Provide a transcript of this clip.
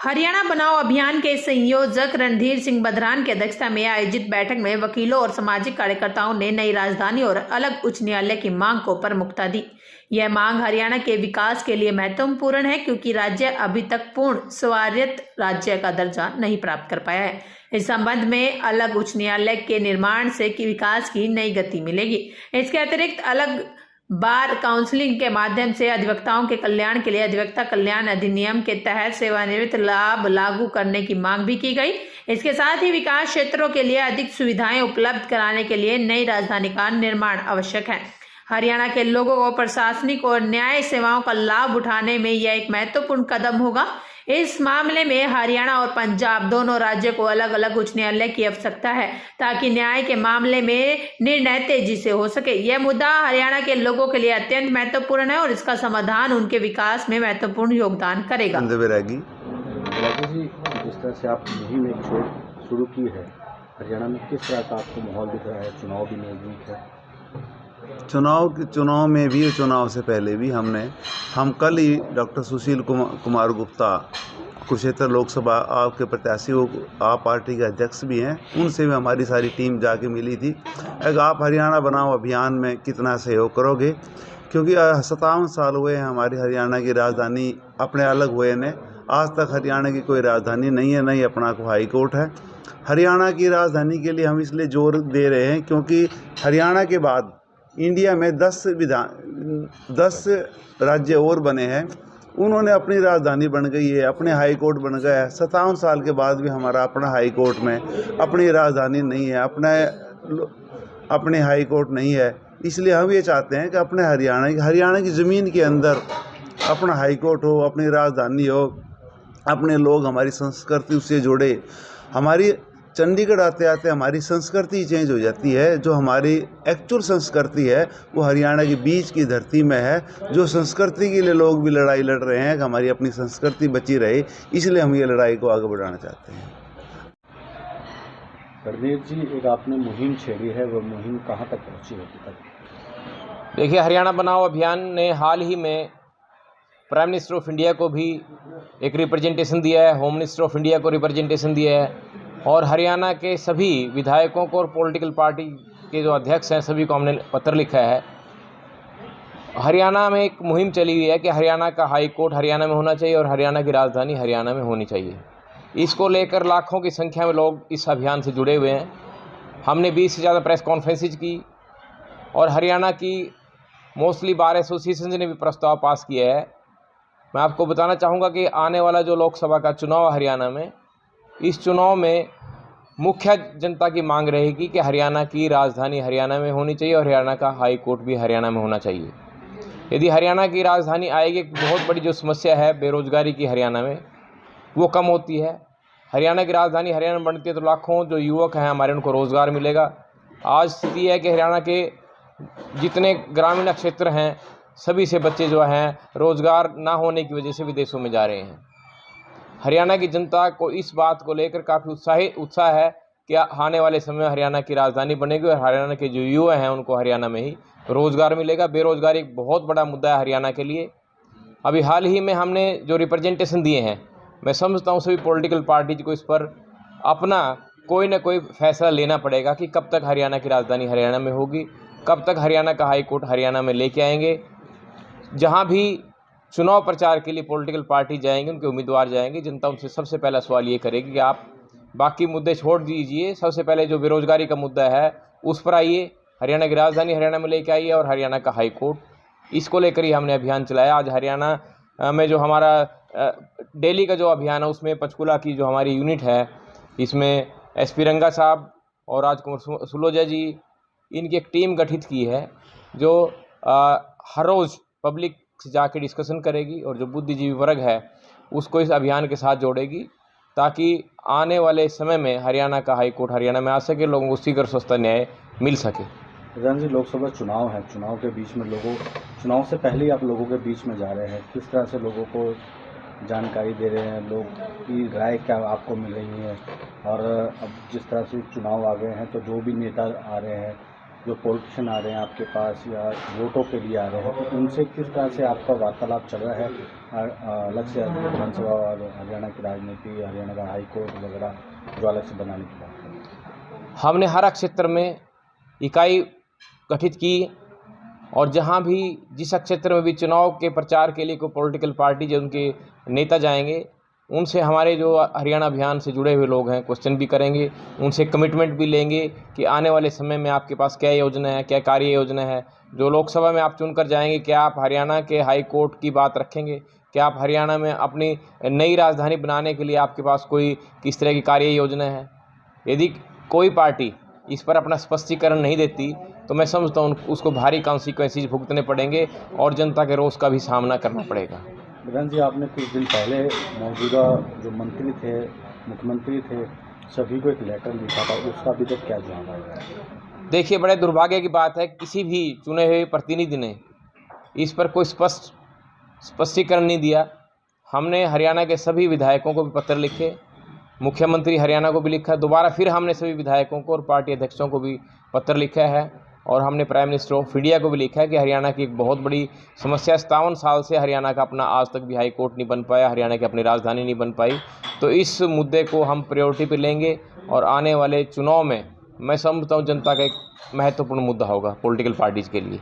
हरियाणा बनाओ अभियान के संयोजक रणधीर सिंह बधरान की अध्यक्षता में आयोजित बैठक में वकीलों और सामाजिक कार्यकर्ताओं ने नई राजधानी और अलग उच्च न्यायालय की मांग को प्रमुखता दी। यह मांग हरियाणा के विकास के लिए महत्वपूर्ण है क्योंकि राज्य अभी तक पूर्ण स्वायत्त राज्य का दर्जा नहीं प्राप्त कर पाया है। इस संबंध में अलग उच्च न्यायालय के निर्माण से विकास की नई गति मिलेगी। इसके अतिरिक्त अलग बार काउंसलिंग के माध्यम से अधिवक्ताओं के कल्याण के लिए अधिवक्ता कल्याण अधिनियम के तहत सेवानिवृत्त लाभ लागू करने की मांग भी की गई। इसके साथ ही विकास क्षेत्रों के लिए अधिक सुविधाएं उपलब्ध कराने के लिए नई राजधानी का निर्माण आवश्यक है। हरियाणा के लोगों को प्रशासनिक और न्याय सेवाओं का लाभ उठाने में यह एक महत्वपूर्ण कदम होगा। इस मामले में हरियाणा और पंजाब दोनों राज्यों को अलग अलग उच्च न्यायालय की आवश्यकता है ताकि न्याय के मामले में निर्णय तेजी से हो सके। यह मुद्दा हरियाणा के लोगों के लिए अत्यंत महत्वपूर्ण है और इसका समाधान उनके विकास में महत्वपूर्ण योगदान करेगा। जी, जिस तरह से आप मुहिम एक शुरू की है, हरियाणा में किस तरह का आपको माहौल दिख रहा है? चुनाव भी नजदीक है। चुनाव में भी, चुनाव से पहले भी हम कल ही डॉक्टर सुशील कुमार गुप्ता कुरुक्षेत्र लोकसभा आपके प्रत्याशी आप पार्टी के अध्यक्ष भी हैं, उनसे भी हमारी सारी टीम जाके मिली थी। आप हरियाणा बनाओ अभियान में कितना सहयोग करोगे, क्योंकि 57 साल हुए हैं हमारी हरियाणा की राजधानी अपने अलग हुए ने। आज तक हरियाणा की कोई राजधानी नहीं है, नहीं अपना को हाई कोर्ट है। हरियाणा की राजधानी के लिए हम इसलिए जोर दे रहे हैं क्योंकि हरियाणा के बाद इंडिया में 10 राज्य और बने हैं। उन्होंने अपनी राजधानी बन गई है, अपने हाई कोर्ट बन गया है। 57 साल के बाद भी हमारा अपना हाई कोर्ट में अपनी राजधानी नहीं है, अपने हाई कोर्ट नहीं है। इसलिए हम ये चाहते हैं कि अपने हरियाणा की ज़मीन के अंदर अपना हाई कोर्ट हो, अपनी राजधानी हो, अपने लोग हमारी संस्कृति उससे जुड़े। हमारी चंडीगढ़ आते आते हमारी संस्कृति चेंज हो जाती है। जो हमारी एक्चुअल संस्कृति है वो हरियाणा की बीच की धरती में है। जो संस्कृति के लिए लोग भी लड़ाई लड़ रहे हैं कि हमारी अपनी संस्कृति बची रहे, इसलिए हम ये लड़ाई को आगे बढ़ाना चाहते हैं। रणधीर जी, एक आपने मुहिम छेड़ी है, वो मुहिम कहाँ तक पहुँची है अभी तक? देखिए, हरियाणा बनाओ अभियान ने हाल ही में प्राइम मिनिस्टर ऑफ इंडिया को भी एक रिप्रेजेंटेशन दिया है, होम मिनिस्टर ऑफ इंडिया को रिप्रेजेंटेशन दिया है और हरियाणा के सभी विधायकों को और पॉलिटिकल पार्टी के जो अध्यक्ष हैं सभी को हमने पत्र लिखा है। हरियाणा में एक मुहिम चली हुई है कि हरियाणा का हाई कोर्ट हरियाणा में होना चाहिए और हरियाणा की राजधानी हरियाणा में होनी चाहिए। इसको लेकर लाखों की संख्या में लोग इस अभियान से जुड़े हुए हैं। हमने 20 से ज़्यादा प्रेस कॉन्फ्रेंसेज की और हरियाणा की मोस्टली बार एसोसिएशन ने भी प्रस्ताव पास किया है। मैं आपको बताना चाहूँगा कि आने वाला जो लोकसभा का चुनाव है हरियाणा में, इस चुनाव में मुख्य जनता की मांग रहेगी कि हरियाणा की राजधानी हरियाणा में होनी चाहिए और हरियाणा का हाई कोर्ट भी हरियाणा में होना चाहिए। यदि हरियाणा की राजधानी आएगी, बहुत बड़ी जो समस्या है बेरोजगारी की हरियाणा में, वो कम होती है। हरियाणा की राजधानी हरियाणा में बनती है तो लाखों जो युवक हैं हमारे, उनको रोज़गार मिलेगा। आज स्थिति है कि हरियाणा के जितने ग्रामीण क्षेत्र हैं सभी से बच्चे जो हैं रोज़गार ना होने की वजह से विदेशों में जा रहे हैं। हरियाणा की जनता को इस बात को लेकर काफ़ी उत्साह है कि आने वाले समय में हरियाणा की राजधानी बनेगी और हरियाणा के जो युवा हैं उनको हरियाणा में ही रोज़गार मिलेगा। बेरोज़गारी एक बहुत बड़ा मुद्दा है हरियाणा के लिए। अभी हाल ही में हमने जो रिप्रेजेंटेशन दिए हैं, मैं समझता हूँ सभी पॉलिटिकल पार्टीज को इस पर अपना कोई ना कोई फैसला लेना पड़ेगा कि कब तक हरियाणा की राजधानी हरियाणा में होगी, कब तक हरियाणा का हाई कोर्ट हरियाणा में लेके आएंगे। जहाँ भी चुनाव प्रचार के लिए पॉलिटिकल पार्टी जाएंगे, उनके उम्मीदवार जाएंगे, जनता उनसे सबसे पहला सवाल ये करेगी कि आप बाकी मुद्दे छोड़ दीजिए, सबसे पहले जो बेरोजगारी का मुद्दा है उस पर आइए, हरियाणा की राजधानी हरियाणा में लेके आइए और हरियाणा का हाई कोर्ट, इसको लेकर ही हमने अभियान चलाया। आज हरियाणा में जो हमारा दिल्ली का जो अभियान है उसमें पंचकुला की जो हमारी यूनिट है, इसमें SP रंगा साहब और राजकुमार सुलोजा जी, इनकी एक टीम गठित की है जो हर रोज़ पब्लिक से जाके डिस्कशन करेगी और जो बुद्धिजीवी वर्ग है उसको इस अभियान के साथ जोड़ेगी ताकि आने वाले समय में हरियाणा का हाई कोर्ट हरियाणा में आ सके, लोगों को शीघ्र सस्ता न्याय मिल सके। प्रधान जी, लोकसभा चुनाव है, चुनाव के बीच में चुनाव से पहले ही आप लोगों के बीच में जा रहे हैं, किस तरह से लोगों को जानकारी दे रहे हैं, लोग की राय क्या आपको मिल रही है? और अब जिस तरह से चुनाव आ गए हैं तो जो भी नेता आ रहे हैं जो पॉलिटिशियन आ रहे हैं आपके पास या वोटों के लिए आ रहे हैं, तो उनसे किस तरह से आपका वार्तालाप चल रहा है? अलग से विधानसभा और हरियाणा की राजनीति, हरियाणा का हाई कोर्ट वगैरह जो अलग से बनाने की बात है। हमने हर क्षेत्र में इकाई गठित की और जहां भी जिस क्षेत्र में भी चुनाव के प्रचार के लिए कोई पॉलिटिकल पार्टी जो उनके नेता जाएंगे, उनसे हमारे जो हरियाणा अभियान से जुड़े हुए लोग हैं क्वेश्चन भी करेंगे, उनसे कमिटमेंट भी लेंगे कि आने वाले समय में आपके पास क्या योजना है, क्या कार्य योजना है। जो लोकसभा में आप चुनकर जाएंगे, क्या आप हरियाणा के हाई कोर्ट की बात रखेंगे, क्या आप हरियाणा में अपनी नई राजधानी बनाने के लिए आपके पास कोई किस तरह की कार्य योजना है। यदि कोई पार्टी इस पर अपना स्पष्टीकरण नहीं देती तो मैं समझता हूँ उसको भारी कॉन्सिक्वेंसेस भुगतने पड़ेंगे और जनता के रोष का भी सामना करना पड़ेगा। विधान जी, आपने कुछ दिन पहले मौजूदा जो मंत्री थे, मुख्यमंत्री थे, सभी को एक लेटर लिखा था, उसका अभी तक क्या जवाब आया है? देखिए, बड़े दुर्भाग्य की बात है, किसी भी चुने हुए प्रतिनिधि ने इस पर कोई स्पष्टीकरण नहीं दिया। हमने हरियाणा के सभी विधायकों को भी पत्र लिखे, मुख्यमंत्री हरियाणा को भी लिखा, दोबारा फिर हमने सभी विधायकों को और पार्टी अध्यक्षों को भी पत्र लिखा है और हमने प्राइम मिनिस्टर ऑफ इंडिया को भी लिखा है कि हरियाणा की एक बहुत बड़ी समस्या 57 साल से हरियाणा का अपना आज तक भी हाई कोर्ट नहीं बन पाया, हरियाणा की अपनी राजधानी नहीं बन पाई। तो इस मुद्दे को हम प्रायोरिटी पे लेंगे और आने वाले चुनाव में मैं समझता हूँ जनता का एक महत्वपूर्ण मुद्दा होगा पॉलिटिकल पार्टीज़ के लिए।